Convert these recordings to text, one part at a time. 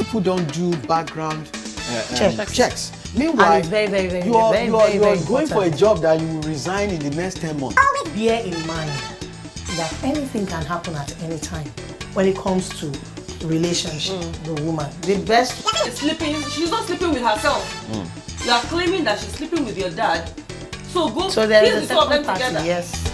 people don't do background Checks. checks. Meanwhile, And it's very, very, very, you are very, very, very going for a important. job that you will resign in the next 10 months. Bear in mind that anything can happen at any time when it comes to relationship, the woman. The best. She's not sleeping with herself. You are claiming that she's sleeping with your dad. So go So there kill is the a two of them second party. together. Yes.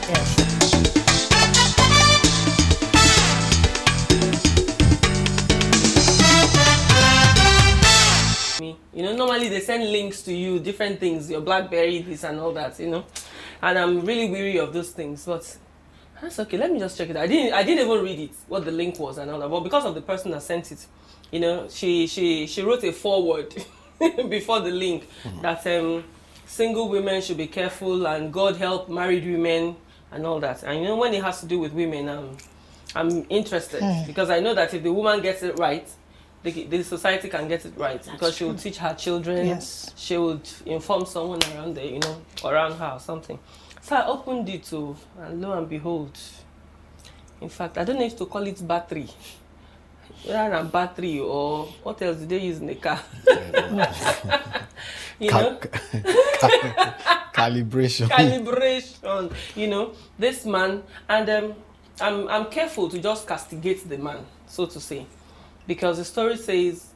You know, normally they send links to you, different things, your BlackBerry, this and all that, you know. And I'm really weary of those things, but that's okay. Let me just check it. I didn't even read it, what the link was and all that. But because of the person that sent it, you know, she wrote a foreword before the link that single women should be careful and God help married women and all that. And you know, when it has to do with women, I'm interested because I know that if the woman gets it right, the society can get it right. Because she will teach her children. Yes. She would inform someone around there, you know, around her or something. So I opened it to, and lo and behold, in fact, I don't know if to call it battery. Whether a battery or what else do they use in the car? You know? Calibration. Calibration. You know, this man, and I'm careful to just castigate the man, so to say. Because the story says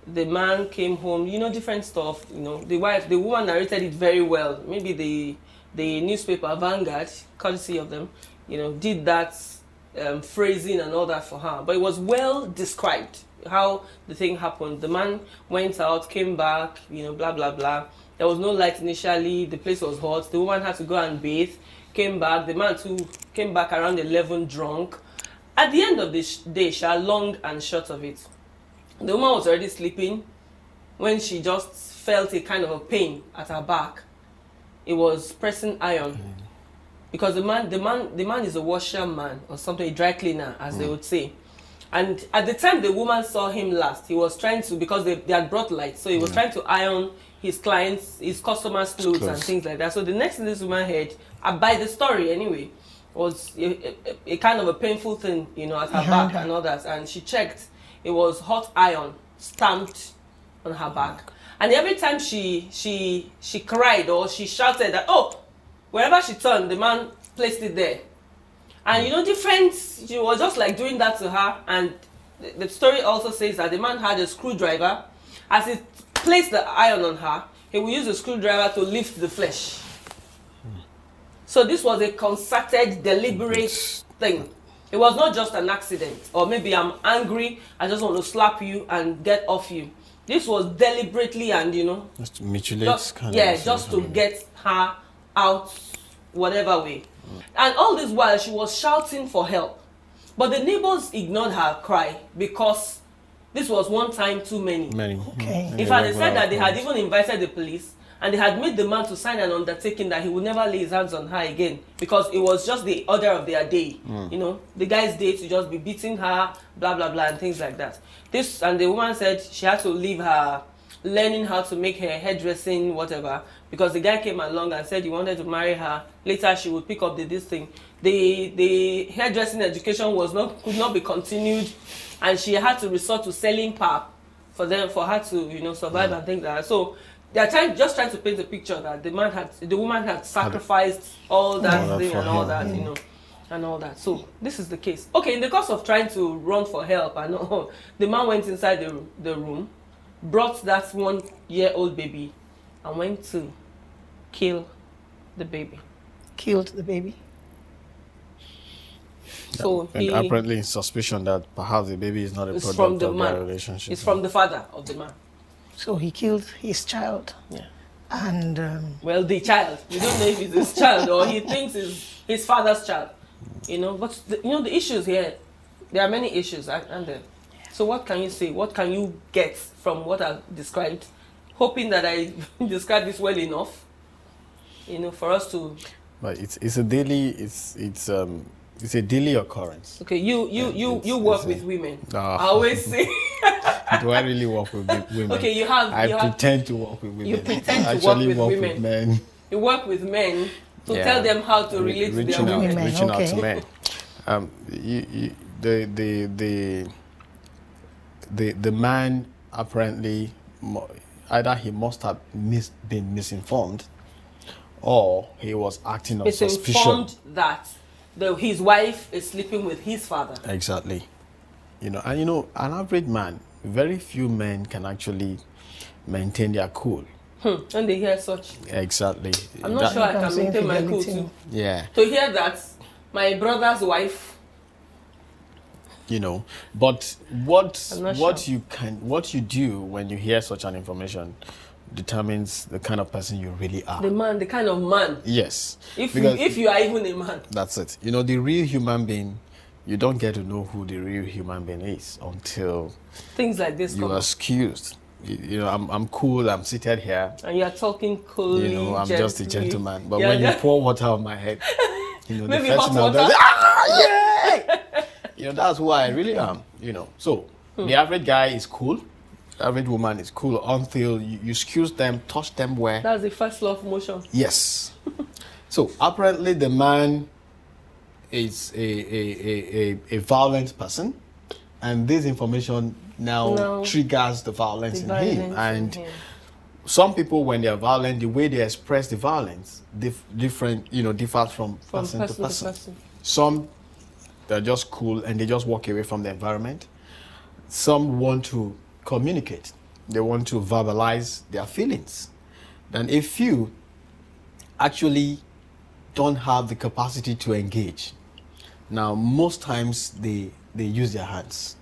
the man came home, you know, different stuff, you know, the woman narrated it very well. Maybe the newspaper Vanguard, courtesy of them, you know, did that phrasing and all that for her. But it was well described how the thing happened. The man went out, came back, you know, blah, blah, blah. There was no light initially. The place was hot. The woman had to go and bathe, came back. The man too came back around 11 drunk. At the end of the day, long and short of it, the woman was already sleeping when she just felt a kind of a pain at her back. It was pressing iron. Because the man is a washerman or something, a dry cleaner, as they would say. And at the time the woman saw him last, he was trying to, because they had brought light, so he was trying to iron his clients, his customers' clothes and things like that. So the next thing this woman heard, by the story anyway, was a kind of a painful thing, you know, at her back and all that. And she checked, it was hot iron stamped on her back. And every time she cried or she shouted that, oh, wherever she turned, the man placed it there. And you know, she was just like doing that to her. And the story also says that the man had a screwdriver. As he placed the iron on her, he would use the screwdriver to lift the flesh. So this was a concerted, deliberate thing. It was not just an accident. Or maybe I'm angry, I just want to slap you and get off you. This was deliberately and, you know, just to mutilate just to get her out whatever way. And all this while she was shouting for help. But the neighbors ignored her cry because this was one time too many. Okay. In fact, they said that they had even invited the police and they had made the man to sign an undertaking that he would never lay his hands on her again because it was just the order of their day. You know, the guy's day to just be beating her, blah, blah, blah, and things like that. And the woman said she had to leave her learning how to make her hairdressing, whatever, because the guy came along and said he wanted to marry her. Later, she would pick up this thing. The hairdressing education could not be continued, and she had to resort to selling pap for her to, you know, survive and things like that. So they are just trying to paint a picture that the woman had sacrificed all that thing and all that, you know, and all that. So this is the case. Okay, in the course of trying to run for help, I know the man went inside the room, brought that 1-year-old baby, and went to kill the baby. Killed the baby. So and apparently suspicion that perhaps the baby is not a product from the of man. their relationship. It's from the father of the man. So he killed his child. Yeah. And well, the child. We don't know if it's his child or he thinks it's his father's child. You know, but the issues here, there are many issues, aren't there? So what can you say? What can you get from what I've described? Hoping that I described this well enough, you know, for us to. But it's a daily occurrence. Okay, you work with women. I always say. Do I really work with women? Okay, I pretend to work with women. You pretend to actually work with women. With men. You work with men to tell them how to relate to their women. Reaching out to men. The man apparently either he must have been misinformed, or he was acting on suspicion. Misinformed that his wife is sleeping with his father. Exactly. And an average man, very few men can actually maintain their cool. When they hear such. Exactly. I'm not sure I can maintain my cool too. Yeah. To hear that my brother's wife. But what sure. what you do when you hear such an information determines the kind of person you really are. The kind of man. Yes. If you are even a man. That's it. The real human being, you don't get to know who the real human being is until things like this you are excused. I'm cool, I'm seated here. And you're talking coolly, I'm gently. just a gentleman. But when you pour water on my head, maybe the hot first water. Yeah! That's who I really am, So, the average guy is cool. The average woman is cool until you excuse them, touch them where... That's the first law of motion. Yes. So, apparently the man is a violent person. And this information now triggers the violence in him. And some people, when they are violent, the way they express the violence differs from person to person. Some, they're just cool and they just walk away from the environment. Some want to communicate. They want to verbalize their feelings. Then a few actually don't have the capacity to engage. Now, most times they use their hands.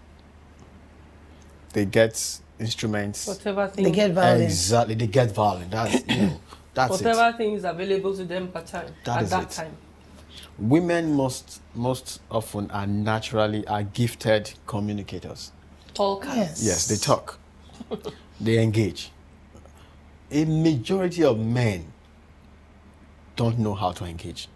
They get instruments. Whatever thing. They get violent. Exactly, they get violent. That's that's whatever thing is available to them at that time. Women most often are gifted communicators. Talkers. Yes, they talk. They engage. A majority of men don't know how to engage.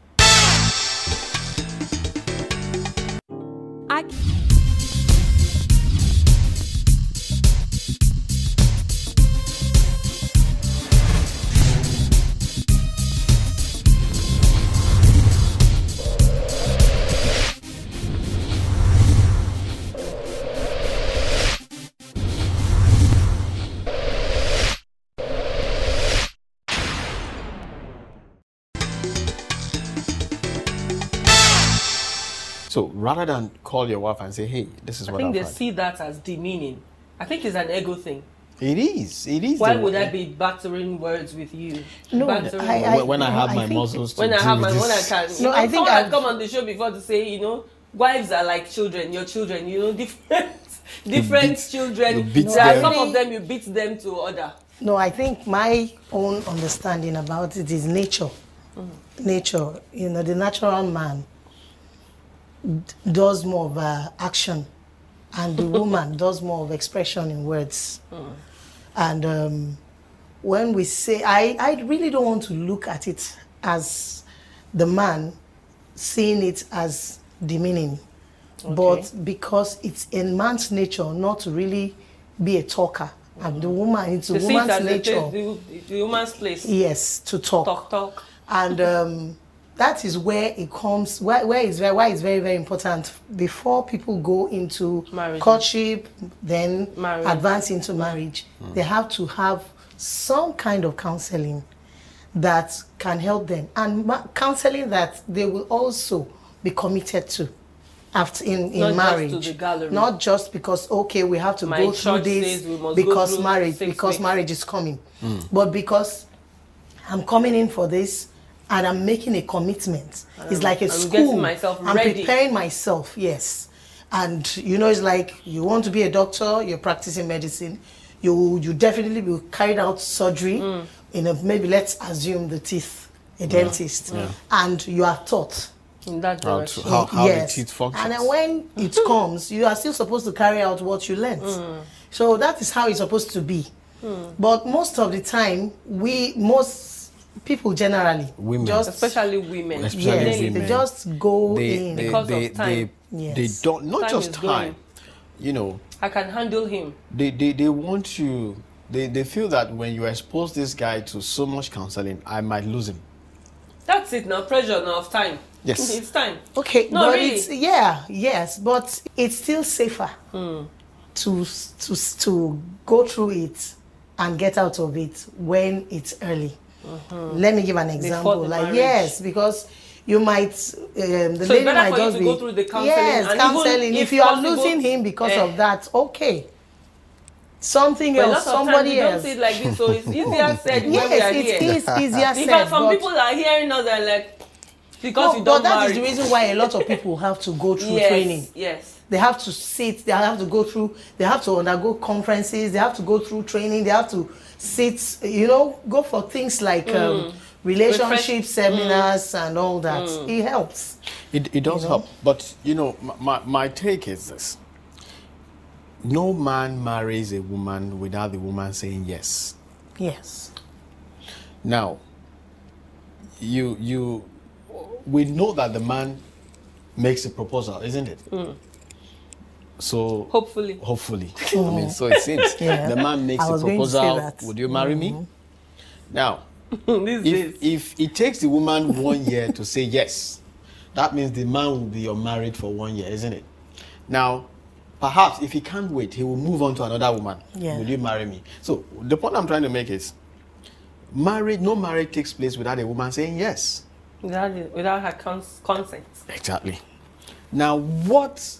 So rather than call your wife and say, hey, this is what I've I think they had. see that as demeaning. I think it's an ego thing. It is. Why would I be battering words with you? No, when I have my muscles to when I can. No, I think someone had come on the show before to say, wives are like children. Your children, different children. There are some of them you beat them to order. No, I think my own understanding about it is nature. Nature, the natural man does more of action, and the woman does more of expression in words. And when we say, I really don't want to look at it as the man seeing it as demeaning, but because it's in man's nature not to really be a talker, and the woman, it's a woman's nature. The woman's place. Yes, to talk. Talk. And that is where it comes, why it's very, very important before people go into marriage, courtship, then advance into marriage. They have to have some kind of counseling that can help them, and counseling that they will also be committed to after in marriage. Just to the gallery. Not just because we have to go through this because marriage is coming, but because I'm coming in for this. And I'm making a commitment. It's like a school. I'm preparing myself, yes. And it's like you want to be a doctor, you're practicing medicine, you definitely will carry out surgery maybe let's assume the teeth, a dentist. And you are taught in that direction. How the teeth function. And then when it comes, you are still supposed to carry out what you learned. So that is how it's supposed to be. But most of the time, people generally, women, especially women, they just go in because of time. They don't, not time just time. I can handle him. They want you. They feel that when you expose this guy to so much counseling, I might lose him. That's it now. Pressure now of time. Yes, it's time. Okay, no, but really. yes, but it's still safer to go through it and get out of it when it's early. Let me give an example. Like, yes, because you might, the lady might just be, go through the counseling. Yes, and counseling. If you are losing him because of that, okay. Something else, somebody else. Don't see it like this, so it's easier said when we are here. Yes, it is easier said. Because some people are hearing us and like, because you don't marry. But that is the reason why a lot of people have to go through training. Yes. They have to sit, they have to go through, they have to undergo conferences, they have to go through training, they have to sit, go for things like relationship seminars and all that. It helps. It does help. But, my take is this. No man marries a woman without the woman saying yes. Yes. Now, we know that the man makes a proposal, isn't it? So hopefully. I mean, so it seems. The man makes a proposal. Would you marry me? Now, if it takes the woman 1 year to say yes, that means the man will be unmarried for 1 year, isn't it? Now, perhaps if he can't wait, he will move on to another woman. Will you marry me? So the point I'm trying to make is, no marriage takes place without a woman saying yes. Without her consent. Exactly. Now, what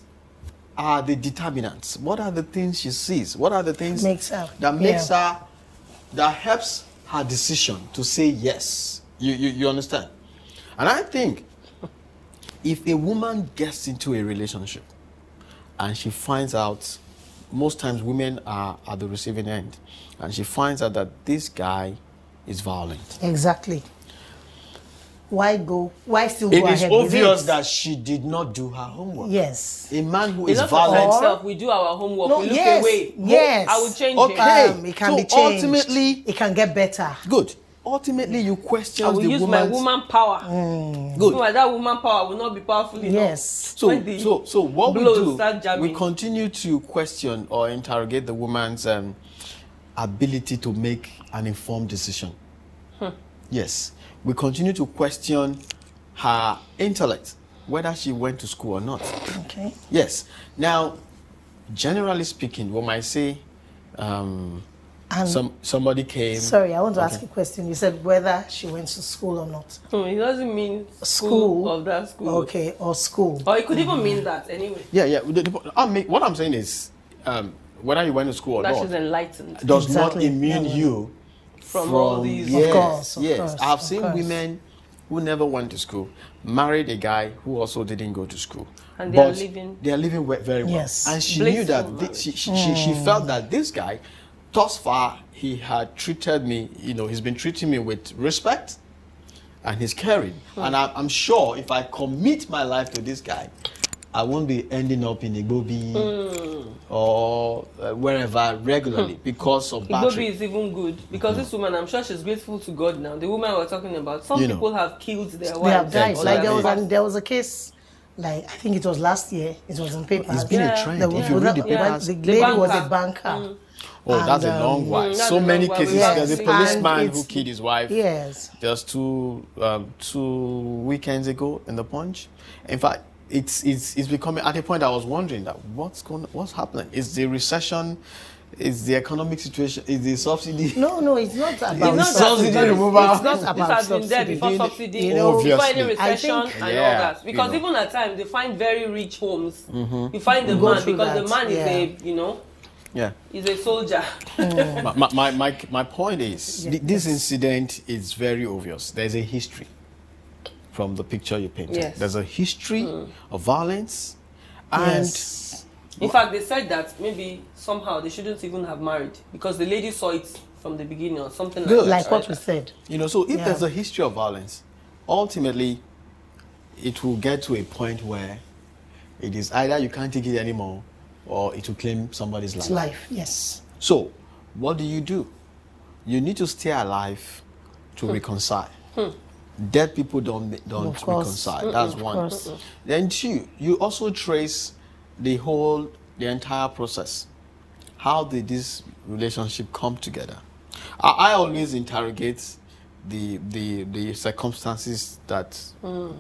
are the determinants? What are the things she sees? What are the things that helps her decision to say yes? You understand? And I think if a woman gets into a relationship and she finds out, most times women are at the receiving end, and she finds out that this guy is violent. Exactly. Why still go ahead with it? It is obvious that she did not do her homework. Yes. A man who is violent. We do our homework. We look away. Yes. I will change it. It can be changed. Ultimately, it can get better. Good. Ultimately, you question the woman's... I will use my woman power. Good. So that woman power will not be powerful enough. Yes. So what we do, we continue to question or interrogate the woman's ability to make an informed decision. Yes. We continue to question her intellect, whether she went to school or not. Okay. Yes. Now, generally speaking, we might say somebody came... Sorry, I want to ask a question. You said whether she went to school or not. It doesn't mean school of that school. Okay, or school. Or it could even mean that anyway. Yeah. What I'm saying is, whether you went to school or not... That she's enlightened. Does not immune you from all these... Yes, of course. I've seen women who never went to school married a guy who also didn't go to school. And they are living very well. Yes. And she knew that she felt that this guy, thus far, he had treated me, he's been treating me with respect and he's caring. And I'm sure if I commit my life to this guy, I won't be ending up in Igbobi or wherever regularly because of battery. Igbobi is even good because this woman, I'm sure she's grateful to God now. The woman we're talking about, some people have killed their wives. They have died. Like there was a case, like I think it was last year. It was in papers. It's been a trend. If you read the papers, the lady was a banker. Oh, that's a long while. So many cases. There's a policeman who killed his wife. Yes. Just two weekends ago in the Punch. In fact, it's becoming at a point I was wondering that what's happening? Is the recession? Is the economic situation? Is the subsidy? No, it's not about subsidy removal. It's not about subsidy. Been there before subsidy, before any recession and all that. Because even at times they find very rich homes. You find the man because the man is he's a soldier. My point is this incident is very obvious. There's a history. From the picture you painted. Yes. There's a history of violence. And in fact, they said that maybe somehow they shouldn't even have married because the lady saw it from the beginning or something like that. Like what we said. So if there's a history of violence, ultimately it will get to a point where it is either you can't take it anymore or it will claim somebody's life. Life, yes. So what do? You need to stay alive to reconcile. Dead people don't reconcile. That's one. Then two, you also trace the entire process. How did this relationship come together? I always interrogate the circumstances that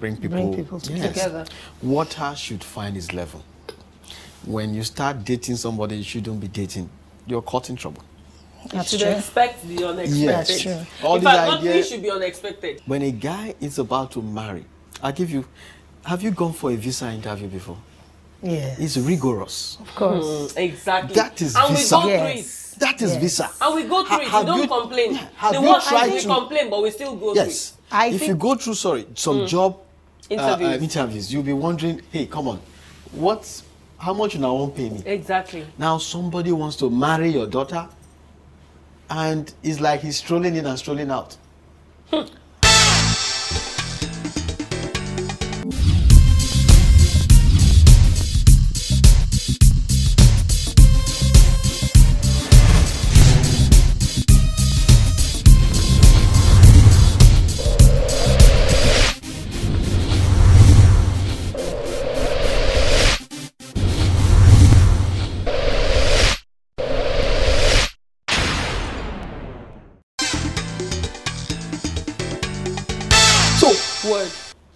bring people together. Water should find its level. when you start dating somebody you shouldn't be dating, you're caught in trouble. You should expect the unexpected. Yes, that's true. All in these fact, ideas, nothing should be unexpected. when a guy is about to marry, have you gone for a visa interview before? Yeah. It's rigorous. Of course. Exactly. That is and visa. we go through Yes. it. That is Yes. visa. And we go through it. We don't complain. Have The you worst tried is to we complain, but we still go Yes. If you go through, some job interviews, you'll be wondering, hey, come on, how much you now won't pay me? Exactly. Now somebody wants to marry your daughter, and it's like he's strolling in and strolling out.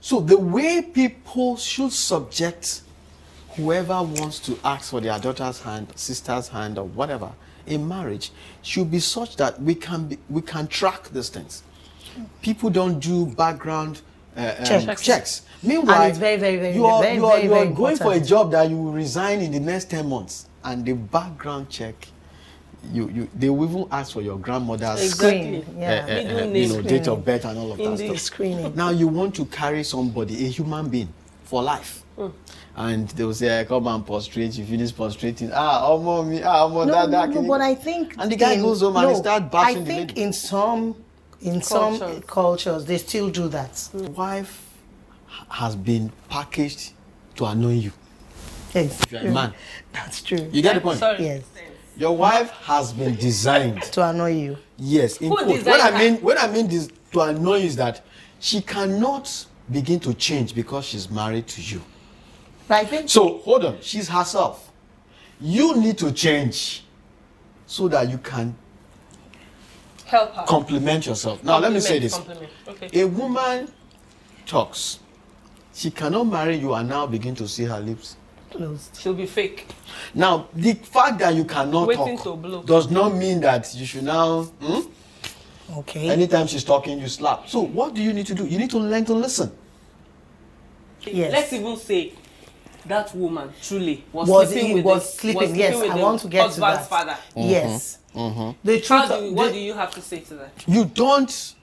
So the way people should subject whoever wants to ask for their daughter's hand, sister's hand, or whatever in marriage should be such that we can track these things. People don't do background checks. Meanwhile, and it's very, very, very, you are going important. for a job that you will resign in the next 10 months, and the background check, they will even ask for your grandmother's Exactly. date of birth and all of that stuff. Screening. Now you want to carry somebody, a human being, for life. And they will say, come and prostrate. You finish prostrating. Mommy, No, but I think... And the guy goes home and he starts bashing the lady. I think in some cultures, they still do that. The wife has been packaged to annoy you. Yes. If you're a man. That's true. You get the point? Sorry. Yes. Your wife has been designed To annoy you. Yes, in quote. When I mean this to annoy you is that she cannot begin to change because she's married to you. But I think... So hold on, she's herself. You need to change so that you can help her. compliment yourself. Now let me say this. Okay. A woman talks. She cannot marry you and now begin to see her lips closed. She'll be fake. Now, the fact that you cannot Waiting to talk blow. does not mean that you should now, Okay. anytime she's talking, you slap. So what do you need to do? You need to learn to listen. Yes. Let's even say that woman truly was sleeping with Yes, I want to get to that. Father. Yes. The truth. What do you have to say to that? You don't.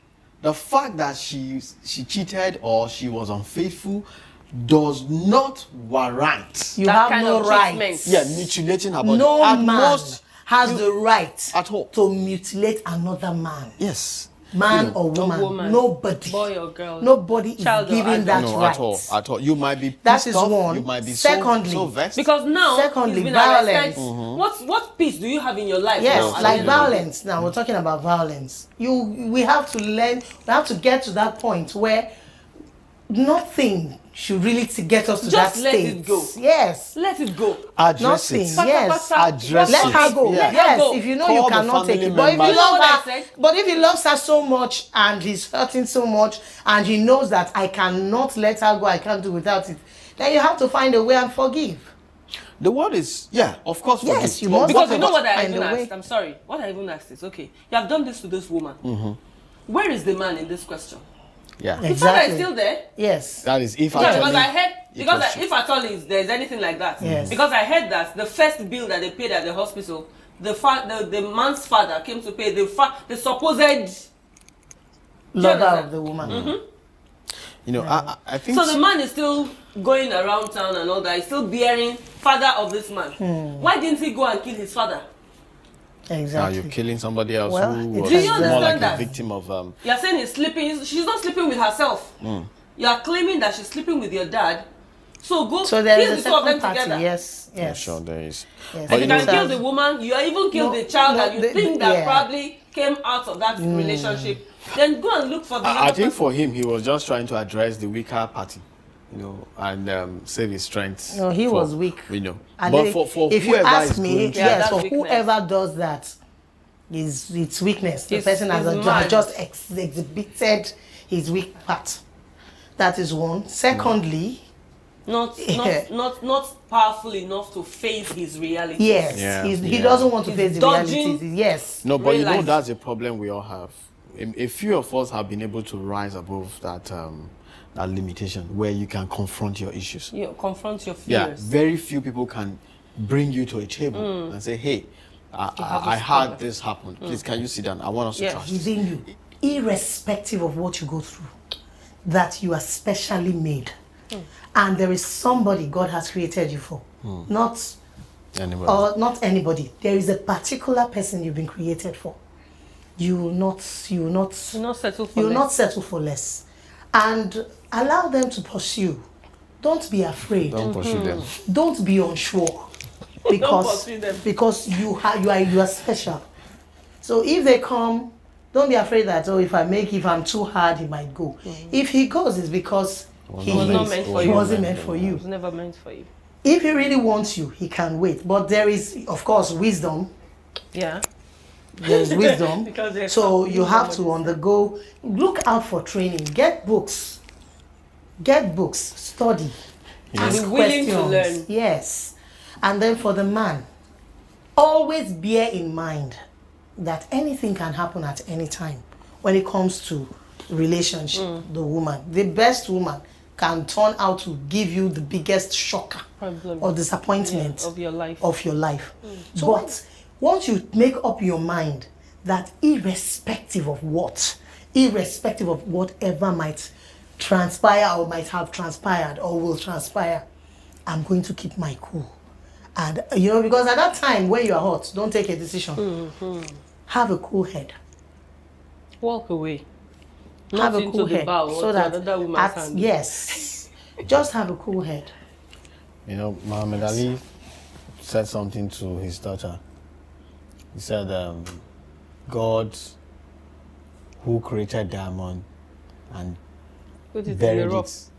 The fact that she cheated or she was unfaithful does not warrant. You that have no right. Mutilating her body. No At man most, has the right at all to mutilate another man. Yes. Man or woman. Nobody. Boy or girl. Nobody is Child or given that No, right. at all. You might be pissed That is off, one. You might be Secondly, so vexed. Because now, Secondly, he's been violence. arrested. What peace do you have in your life? Yes, now? like violence. Now we're talking about violence. We have to learn. We have to get to that point where nothing should really get us to that Just let state. it go. Yes. Let it go. Address Nothing. it. Yes. Address Let it. her go. Yeah. Yes. If you know Call you the cannot take family it, but if members. you love You know what her, I said? but if he loves her so much and he's hurting so much and he knows that I cannot let her go, I can't do without it, then you have to find a way and forgive. The word is, of course. Yes, forgive. you must. Because you know what I Find even a way. asked? I'm sorry. What I even asked is, okay, you have done this to this woman. Where is the man in this question? Yeah. The father is still there. Yes. That is if Because actually. I heard, was true. if at all there's anything like that. Yes. Because I heard that the first bill that they paid at the hospital, the man's father came to pay the supposed Lover of the woman. You know, I think. So the man is still going around town and all that. He's still bearing father of this man. Why didn't he go and kill his father? Now Exactly. you're killing somebody else Well, who it was is- more understand like a that? victim of. You're saying he's sleeping. She's not sleeping with herself. You are claiming that she's sleeping with your dad. So go So there kill is the a two of them second party. together. Yes. Yeah, Yes. sure, there is. Yes. And you can know- kill the woman. You even kill No, the child no, that you think that probably came out of that relationship. Then go and look for the I other think person. for him, he was just trying to address the weaker party, and save his strength. No, he was weak. And And but for if you whoever ask is me, going through yes, that's for weakness. whoever does that, it's weakness. The It's- person has it's mad. just exhibited his weak part. That is one. Secondly, Not powerful enough to face his reality. Yes, he doesn't want to face the realities. Yes. No, but you know that's a problem we all have. A few of us have been able to rise above that that limitation where you can confront your issues. You confront your fears. Yeah, very few people can bring you to a table and say, "Hey, I had this happen. Please, can you sit down? I want us to trust." Within you, irrespective of what you go through, that you are specially made. And there is somebody God has created you for, not anybody. Or not anybody. There is a particular person you've been created for. You will not settle for less. And allow them to pursue. Don't be afraid. Don't pursue them. Don't be unsure, because you are special. So if they come, don't be afraid that if I'm too hard, he might go. If he goes, it's because he wasn't meant for you. It was never meant for you. If he really wants you, he can wait. But there is, of course, wisdom. Yeah. There's wisdom. Because so you have to on the go. Look out for training. Get books. Study. And be willing to learn. Yes. And then for the man, always bear in mind that anything can happen at any time when it comes to relationship. The woman, the best woman, can turn out to give you the biggest shocker or disappointment of your life. But once you make up your mind that irrespective of whatever might transpire or might have transpired or will transpire, I'm going to keep my cool. And because at that time when you are hot, don't take a decision. Have a cool head. Walk away. Have a cool head, so that yes, just have a cool head. Muhammad Ali said something to his daughter. He said, "God, who created diamond and buried it,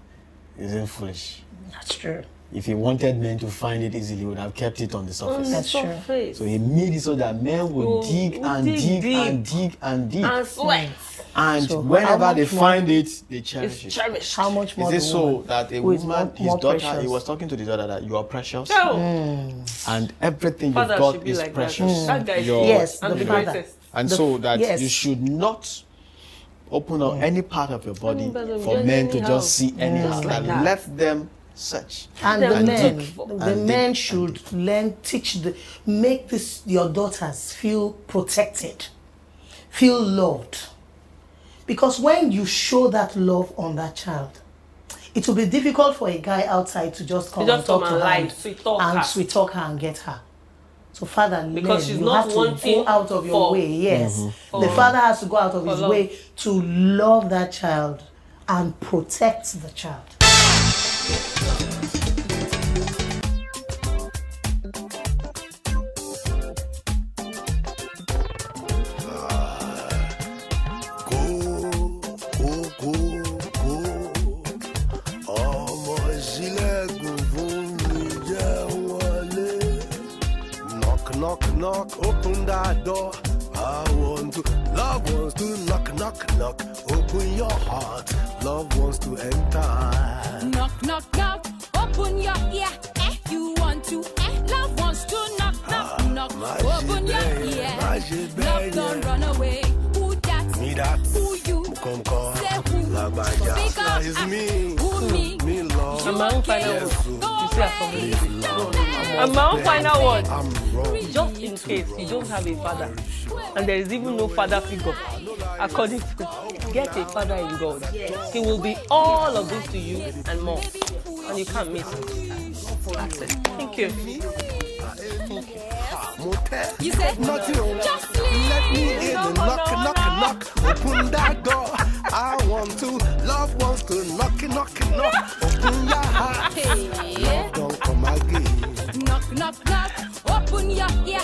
isn't foolish." That's true. If he wanted men to find it easily, he would have kept it on the surface. That's true. So he made it so that men would dig and dig and dig and dig. And sweat. And so whenever they find it, they cherish it. How much more? Is it so that a woman, his daughter, he was talking to his daughter that you are precious, and everything you've got is precious. That guy, yes, and the greatest. And so that you should not open up any part of your body for men to just see anyhow. Let them search. And the men should learn, make your daughters feel protected, feel loved. Because when you show that love on that child, it will be difficult for a guy outside to just come and talk to her and sweet talk her and get her. So father, because she's not have to go out of your way. Yes, the father has to go out of his way to love that child and protect the child. Knock, open that door. Love wants to knock, open your heart. Love wants to enter. Knock, open your ear. You want to, love wants to knock, open your ear. Love don't run away. Who that? Me that. Who you? Come. Say who? That is me. Who me? Me love. And my own final word. You see, and my own final word. Just in case you don't have a father, and there is even no father figure, according to get a father in God. He will be all of this to you and more, and you can't miss it. That's it. Thank you. You said nothing. Just let me in. Knock. Open that door. I want to. Love wants to knock. Open your heart. Love don't come again. Knock, open your ear.